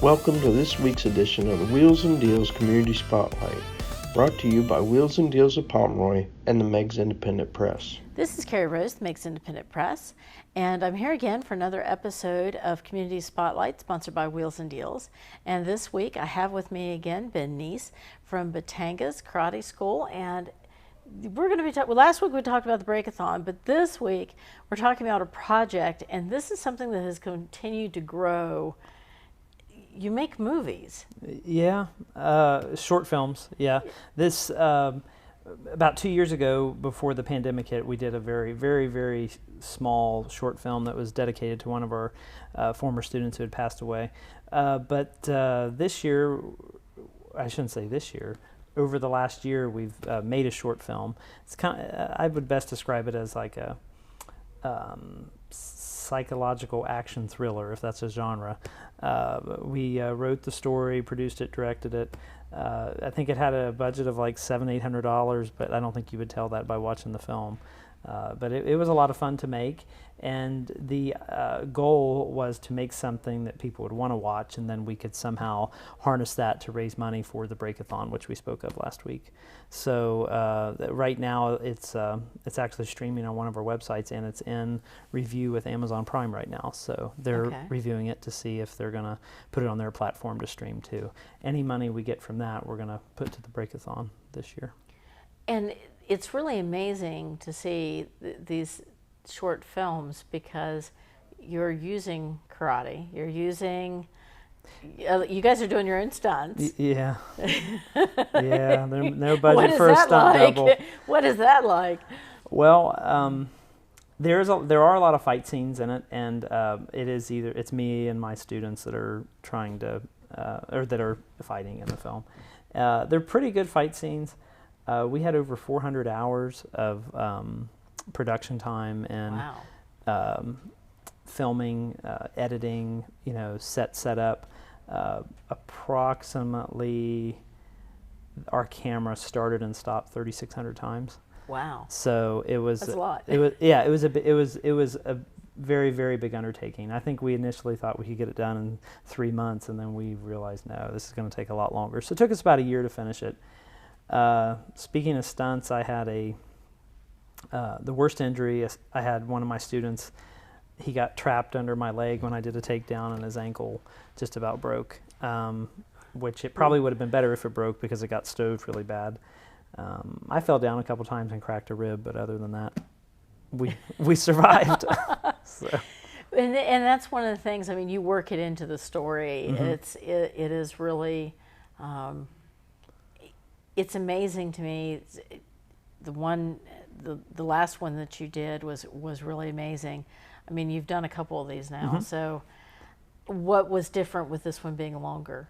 Welcome to this week's edition of the Wheels and Deals Community Spotlight, brought to you by Wheels and Deals of Pomeroy and the Meigs Independent Press. This is Carrie Rose, the Meigs Independent Press, and I'm here again for another episode of Community Spotlight, sponsored by Wheels and Deals. And this week I have with me again Ben Nease from Batangas Karate School, and we're going to be talking. Well, last week we talked about the breakathon, but this week we're talking about a project, and this is something that has continued to grow. You make movies. Yeah, short films. Yeah, this about 2 years ago, before the pandemic hit, we did a very small short film that was dedicated to one of our former students who had passed away. But this year, I shouldn't say this year. Over the last year, we've made a short film. It's I would best describe it as like a psychological action thriller, if that's a genre. We wrote the story, produced it, directed it. I think it had a budget of like $700-800, but I don't think you would tell that by watching the film. But it was a lot of fun to make, and the goal was to make something that people would want to watch, and then we could somehow harness that to raise money for the breakathon, which we spoke of last week. So right now it's actually streaming on one of our websites, and it's in review with Amazon Prime right now. So they're reviewing it to see if they're going to put it on their platform to stream too. Any money we get from that, we're going to put to the breakathon this year. And it's really amazing to see these short films, because you're using karate, you're using, you guys are doing your own stunts. Yeah. Yeah, no budget for a stunt double. What is that like? Well, there are a lot of fight scenes in it, and it's me and my students that are trying to, or that are fighting in the film. They're pretty good fight scenes. We had over 400 hours of production time and filming, editing, set up. Approximately, our camera started and stopped 3,600 times. Wow! So it was. That's a lot. It was a very big undertaking. I think we initially thought we could get it done in 3 months, and then we realized no, this is going to take a lot longer. So it took us about a year to finish it. Speaking of stunts, I had the worst injury. I had one of my students, he got trapped under my leg when I did a takedown, and his ankle just about broke, which it probably would have been better if it broke because it got stoved really bad. I fell down a couple times and cracked a rib, but other than that, we survived. So. And that's one of the things, I mean, you work it into the story. Mm-hmm. It is really, it's amazing to me. The last one that you did was really amazing. I mean, you've done a couple of these now. Mm-hmm. So what was different with this one being longer?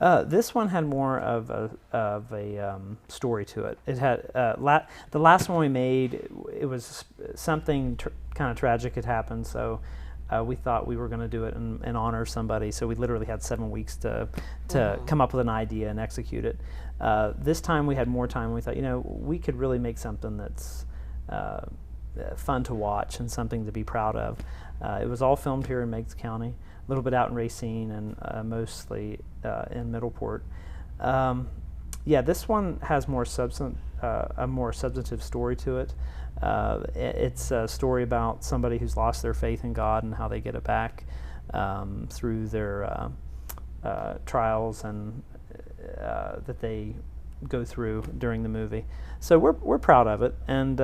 This one had more of a story to it. It had the last one we made. It was something kind of tragic had happened, so we thought we were going to do it and honor somebody. So we literally had 7 weeks to come up with an idea and execute it. This time we had more time. We thought, we could really make something that's fun to watch and something to be proud of. It was all filmed here in Meigs County, a little bit out in Racine, and mostly in Middleport. This one has a more substantive story to it. It's a story about somebody who's lost their faith in God and how they get it back through their trials and that they go through during the movie. So we're proud of it, and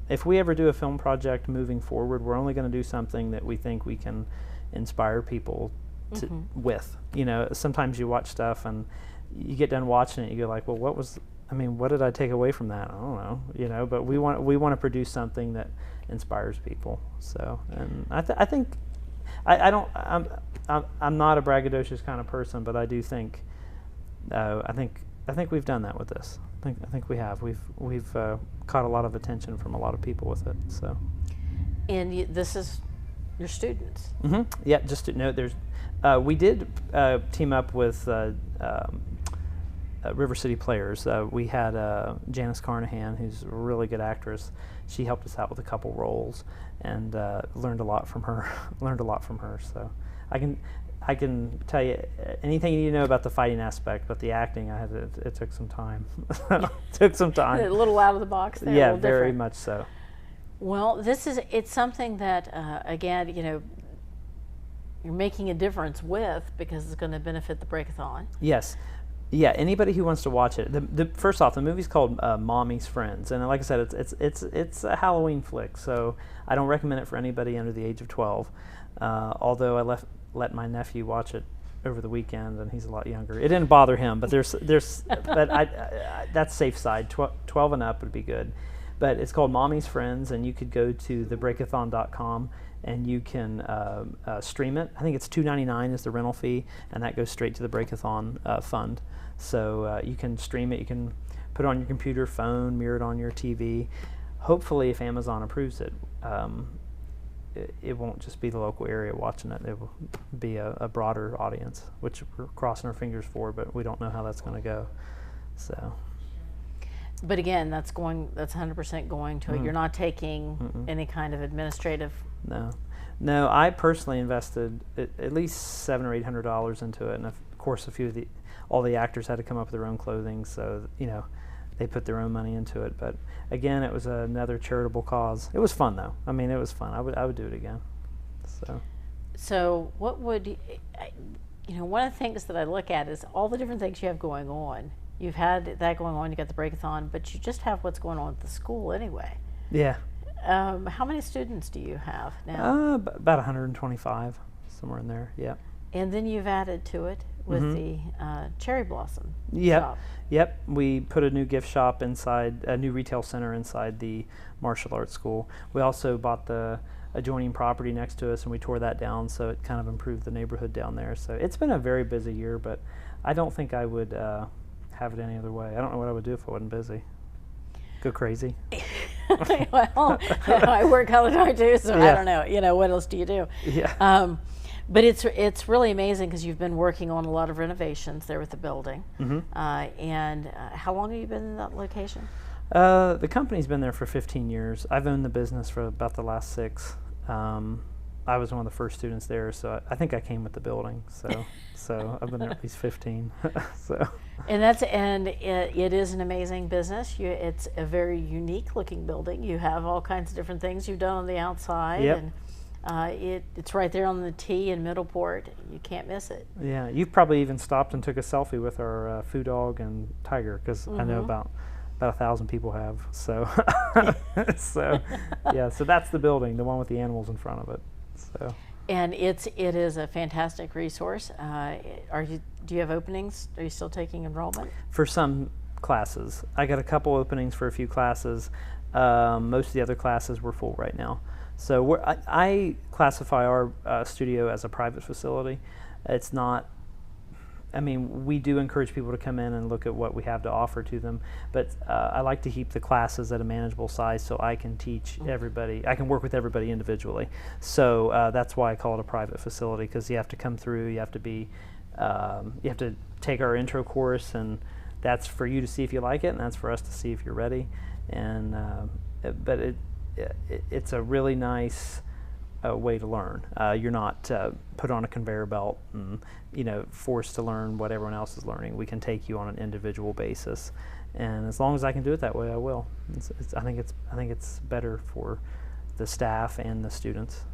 if we ever do a film project moving forward, we're only going to do something that we think we can inspire people with. Sometimes you watch stuff and you get done watching it, you go like, well, what did I take away from that? I don't know, but we want to produce something that inspires people. So, and I think I'm not a braggadocious kind of person, but I do think I think we've done that with this. I think we have. We've caught a lot of attention from a lot of people with it. So. And this is your students. Mm-hmm. Yeah, just to note, we did team up with River City Players. We had Janice Carnahan, who's a really good actress. She helped us out with a couple roles, and learned a lot from her. So I I can tell you anything you need to know about the fighting aspect, but the acting, it took some time. It took some time. A little out of the box there. Yeah, a little very different. much so. Well, it's something that, again, you're making a difference with, because it's going to benefit the Breakathon. Yes. Yeah, anybody who wants to watch it. First off, the movie's called Mommy's Friends, and like I said, it's a Halloween flick, so I don't recommend it for anybody under the age of 12. Although I let my nephew watch it over the weekend, and he's a lot younger. It didn't bother him, but but that's safe side. 12 and up would be good. But it's called Mommy's Friends, and you could go to thebreakathon.com and you can stream it. I think it's $2.99 is the rental fee, and that goes straight to the Breakathon fund. So you can stream it. You can put it on your computer, phone, mirror it on your TV. Hopefully, if Amazon approves it, it won't just be the local area watching it. It will be a broader audience, which we're crossing our fingers for, but we don't know how that's going to go. So. But again, that's 100% going to it. You're not taking any kind of administrative. No. I personally invested at least $700 or $800 into it, and of course, all the actors had to come up with their own clothing, so they put their own money into it. But again, it was another charitable cause. It was fun though. I mean, it was fun. I would do it again. So what would one of the things that I look at is all the different things you have going on. You've had that going on. You got the Breakathon, but you just have what's going on at the school anyway. Yeah. How many students do you have now? About 125, somewhere in there. Yeah. And then you've added to it with the Cherry Blossom shop. Yep. We put a new gift shop inside, a new retail center inside the martial arts school. We also bought the adjoining property next to us, and we tore that down, so it kind of improved the neighborhood down there. So it's been a very busy year, but I don't think I would have it any other way. I don't know what I would do if I wasn't busy. Go crazy. Well, I work all the time too, so Yeah. I don't know. What else do you do? Yeah. But it's really amazing because you've been working on a lot of renovations there with the building. And how long have you been in that location? The company's been there for 15 years. I've owned the business for about the last 6. I was one of the first students there, so I think I came with the building. So I've been there at least 15. And it is an amazing business. It's a very unique looking building. You have all kinds of different things you've done on the outside. Yep. And it's right there on the T in Middleport. You can't miss it. Yeah, you've probably even stopped and took a selfie with our foo dog and tiger, because I know about 1,000 people have. So, so that's the building, the one with the animals in front of it. So. And it is a fantastic resource. Do you have openings? Are you still taking enrollment? For some classes, I got a couple openings for a few classes. Most of the other classes were full right now. So I classify our studio as a private facility. It's not. I mean, we do encourage people to come in and look at what we have to offer to them, but I like to keep the classes at a manageable size so I can teach everybody. I can work with everybody individually. So that's why I call it a private facility, because you have to come through. You have to you have to take our intro course, and that's for you to see if you like it, and that's for us to see if you're ready. And but it's a really nice way to learn. You're not put on a conveyor belt and forced to learn what everyone else is learning. We can take you on an individual basis, and as long as I can do it that way, I will. I think it's better for the staff and the students.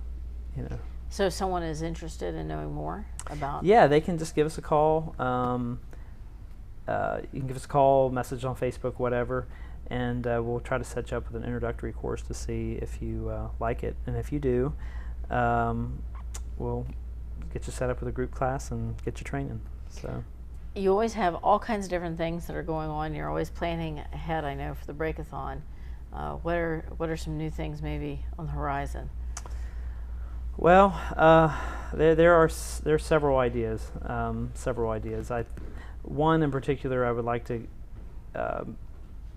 So if someone is interested in knowing more about, they can just give us a call. You can give us a call, message on Facebook, whatever. And we'll try to set you up with an introductory course to see if you like it. And if you do, we'll get you set up with a group class and get you training. So you always have all kinds of different things that are going on. You're always planning ahead, I know, for the Breakathon. What are some new things maybe on the horizon? Well, there are several ideas. One in particular, I would like to.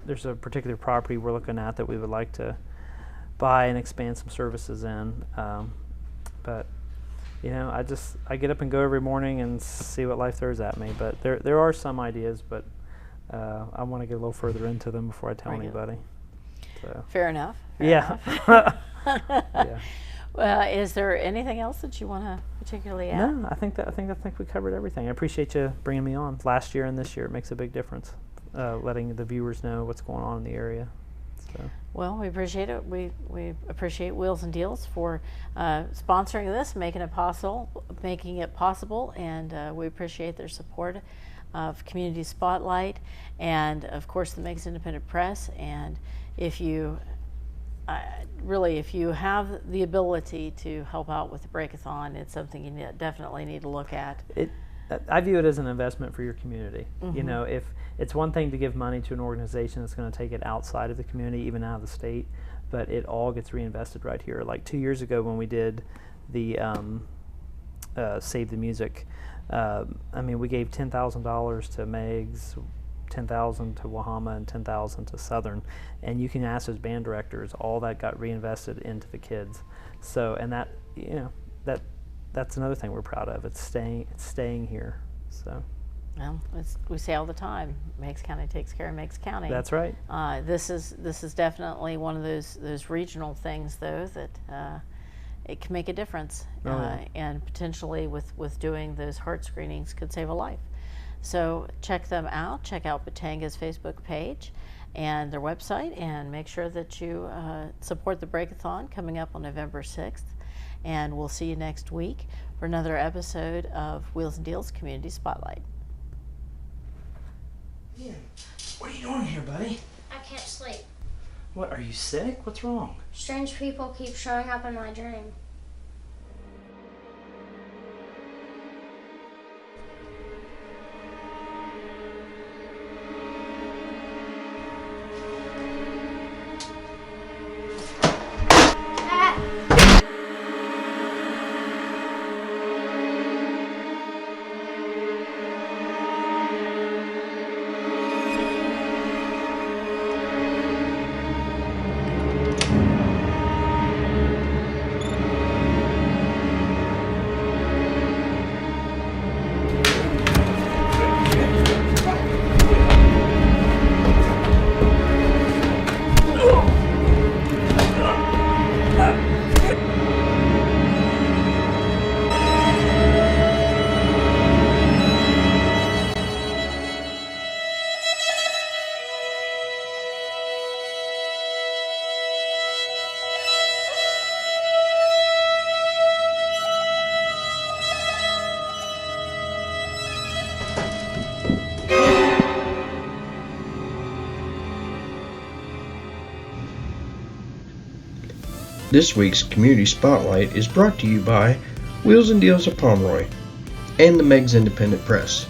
There's a particular property we're looking at that we would like to buy and expand some services in. But I get up and go every morning and see what life throws at me. But there are some ideas, but I want to get a little further into them before I tell anybody. So. Fair enough. Yeah. Yeah. Well, is there anything else that you want to particularly add? No, I think we covered everything. I appreciate you bringing me on. Last year and this year, it makes a big difference, letting the viewers know what's going on in the area. So. Well, we appreciate it. We appreciate Wheels and Deals for sponsoring this, making it possible, and we appreciate their support of Community Spotlight, and of course the Meigs Independent Press. And if you if you have the ability to help out with the Breakathon, it's something you definitely need to look at. I view it as an investment for your community. You know, if it's one thing to give money to an organization that's going to take it outside of the community, even out of the state, but it all gets reinvested right here. Like 2 years ago when we did the Save the Music, I mean, we gave $10,000 to Meigs, $10,000 to Wahama, and $10,000 to Southern, and you can ask those band directors, all that got reinvested into the kids. So, and that, you know, that's another thing we're proud of. It's staying here. So. Well, we say all the time, Meigs County takes care of Meigs County. That's right. This is definitely one of those regional things, though, that it can make a difference, and potentially with doing those heart screenings could save a life. So check them out. Check out Batanga's Facebook page and their website, and make sure that you support the Breakathon coming up on November 6th. And we'll see you next week for another episode of Wheels and Deals Community Spotlight. Ian, what are you doing here, buddy? I can't sleep. What, are you sick? What's wrong? Strange people keep showing up in my dream. This week's Community Spotlight is brought to you by Wheels and Deals of Pomeroy and the Meigs Independent Press.